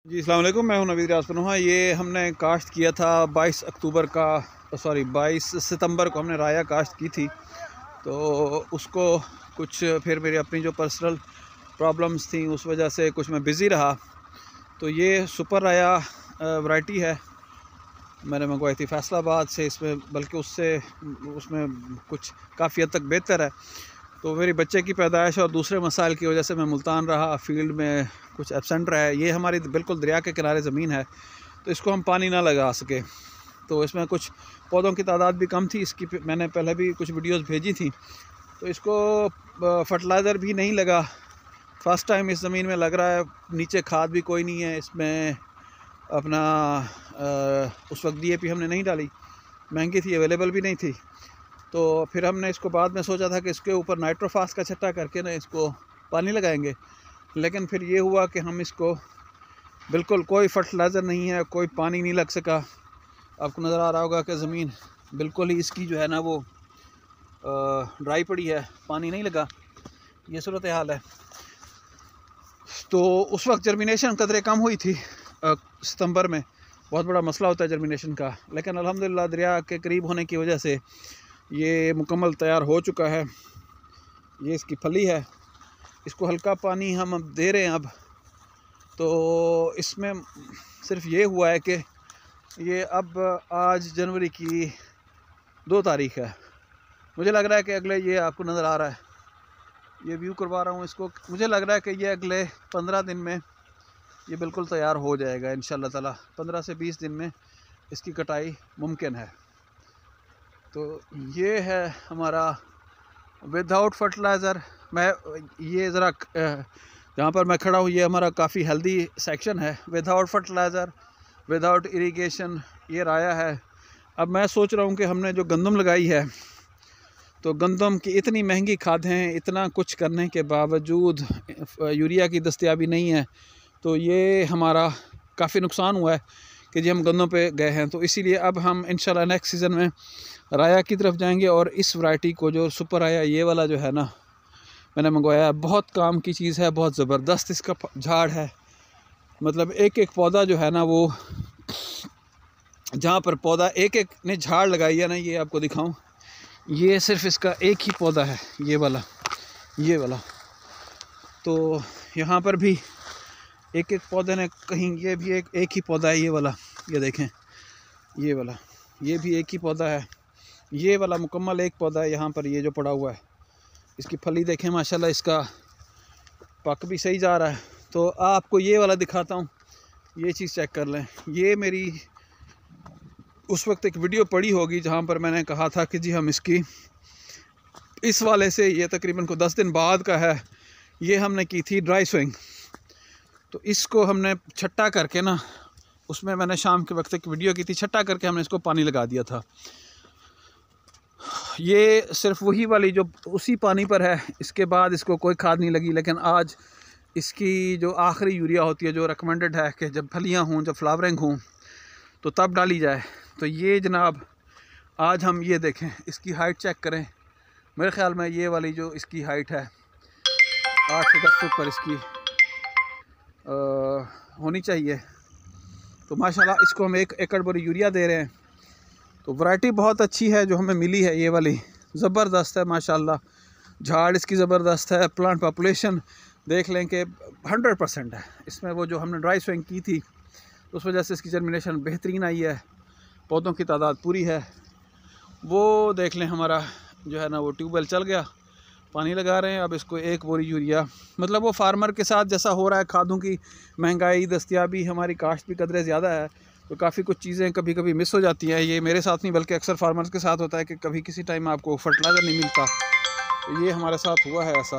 जी अस्सलाम वालेकुम, मैं हूं नवीद राजपनुहा। ये हमने काश्त किया था 22 सितंबर को हमने राया काश्त की थी। तो उसको कुछ फिर मेरी अपनी जो पर्सनल प्रॉब्लम्स थी उस वजह से कुछ मैं बिज़ी रहा। तो ये सुपर राया वैरायटी है, मैंने मंगवाई थी फैसलाबाद से। इसमें बल्कि उसमें कुछ काफ़ी हद तक बेहतर है। तो मेरी बच्चे की पैदाइश और दूसरे मसाइल की वजह से मैं मुल्तान रहा, फील्ड में कुछ एब्सेंट रहा है। ये हमारी बिल्कुल दरिया के किनारे ज़मीन है, तो इसको हम पानी ना लगा सके। तो इसमें कुछ पौधों की तादाद भी कम थी, इसकी मैंने पहले भी कुछ वीडियोस भेजी थी। तो इसको फर्टिलाइज़र भी नहीं लगा, फ़र्स्ट टाइम इस ज़मीन में लग रहा है। नीचे खाद भी कोई नहीं है इसमें। अपना उस वक्त DAP हमने नहीं डाली, महंगी थी, अवेलेबल भी नहीं थी। तो फिर हमने इसको बाद में सोचा था कि इसके ऊपर नाइट्रोफास का छट्टा करके ना इसको पानी लगाएंगे। लेकिन फिर ये हुआ कि हम इसको बिल्कुल कोई फर्टिलाइज़र नहीं है, कोई पानी नहीं लग सका। आपको नज़र आ रहा होगा कि ज़मीन बिल्कुल ही इसकी जो है ना वो ड्राई पड़ी है, पानी नहीं लगा। ये सूरत हाल है। तो उस वक्त जर्मिनेशन कदरे कम हुई थी सितंबर में। बहुत बड़ा मसला होता है जर्मिनेशन का, लेकिन अल्हम्दुलिल्लाह दरिया के करीब होने की वजह से ये मुकम्मल तैयार हो चुका है। ये इसकी फली है, इसको हल्का पानी हम अब दे रहे हैं अब। तो इसमें सिर्फ ये हुआ है कि ये अब आज जनवरी की 2 तारीख है। मुझे लग रहा है कि अगले, ये आपको नज़र आ रहा है, ये व्यू करवा रहा हूँ इसको, मुझे लग रहा है कि ये अगले 15 दिन में ये बिल्कुल तैयार हो जाएगा इंशाल्लाह ताला। 15 से 20 दिन में इसकी कटाई मुमकिन है। तो ये है हमारा विदाउट फर्टिलाइज़र। मैं ये ज़रा जहाँ पर मैं खड़ा हूँ ये हमारा काफ़ी हेल्दी सेक्शन है। विदाउट फर्टिलाइज़र, विदाउट इरिगेशन ये राया है। अब मैं सोच रहा हूँ कि हमने जो गंदम लगाई है, तो गंदम की इतनी महंगी खादें, इतना कुछ करने के बावजूद यूरिया की दस्तयाबी नहीं है। तो ये हमारा काफ़ी नुकसान हुआ है कि जी हम गंदम पे गए हैं। तो इसीलिए अब हम इंशाल्लाह नेक्स्ट सीज़न में राया की तरफ जाएंगे। और इस वैरायटी को, जो सुपर राया ये वाला जो है ना मैंने मंगवाया है, बहुत काम की चीज़ है, बहुत ज़बरदस्त इसका झाड़ है। मतलब एक एक पौधा जो है ना वो, जहाँ पर पौधा एक एक ने झाड़ लगाई है ना, ये आपको दिखाऊं, ये सिर्फ इसका एक ही पौधा है, ये वाला। तो यहाँ पर भी एक एक पौधे ने, कहीं ये भी एक ही पौधा है, ये वाला, ये देखें, ये वाला, ये भी एक ही पौधा है, ये वाला मुकम्मल एक पौधा है। यहाँ पर ये जो पड़ा हुआ है, इसकी फली देखें माशाल्लाह, इसका पक भी सही जा रहा है। तो आपको ये वाला दिखाता हूँ, ये चीज़ चेक कर लें। ये मेरी उस वक्त एक वीडियो पड़ी होगी जहाँ पर मैंने कहा था कि जी हम इसकी, इस वाले से, ये तकरीबन को 10 दिन बाद का है, ये हमने की थी ड्राई स्विंग। तो इसको हमने छट्टा करके ना, उसमें मैंने शाम के वक्त एक वीडियो की थी, छट्टा करके हमने इसको पानी लगा दिया था। ये सिर्फ वही वाली जो उसी पानी पर है, इसके बाद इसको कोई खाद नहीं लगी। लेकिन आज इसकी जो आखिरी यूरिया होती है, जो रिकमेंडेड है कि जब फलियां हों, जब फ्लावरिंग हों, तो तब डाली जाए। तो ये जनाब आज हम ये देखें, इसकी हाइट चेक करें। मेरे ख़्याल में ये वाली जो इसकी हाइट है 8 से 10 फुट पर इसकी होनी चाहिए। तो माशाल्लाह इसको हम 1 एकड़ बोरी यूरिया दे रहे हैं। तो वैरायटी बहुत अच्छी है जो हमें मिली है, ये वाली ज़बरदस्त है माशाल्लाह। झाड़ इसकी ज़बरदस्त है, प्लांट पॉपुलेशन देख लें कि 100% है इसमें। वो जो हमने ड्राई स्विंग की थी उस वजह से इसकी जर्मिनेशन बेहतरीन आई है, पौधों की तादाद पूरी है। वो देख लें, हमारा जो है ना वो ट्यूबवेल चल गया, पानी लगा रहे हैं अब इसको 1 बोरी यूरिया। मतलब वो फार्मर के साथ जैसा हो रहा है, खादों की महंगाई, दस्तयाबी, हमारी काश्त भी कदरे ज़्यादा है, तो काफ़ी कुछ चीज़ें कभी कभी मिस हो जाती हैं। ये मेरे साथ नहीं बल्कि अक्सर फार्मर्स के साथ होता है कि कभी किसी टाइम आपको फर्टिलाइज़र नहीं मिलता। तो ये हमारे साथ हुआ है ऐसा।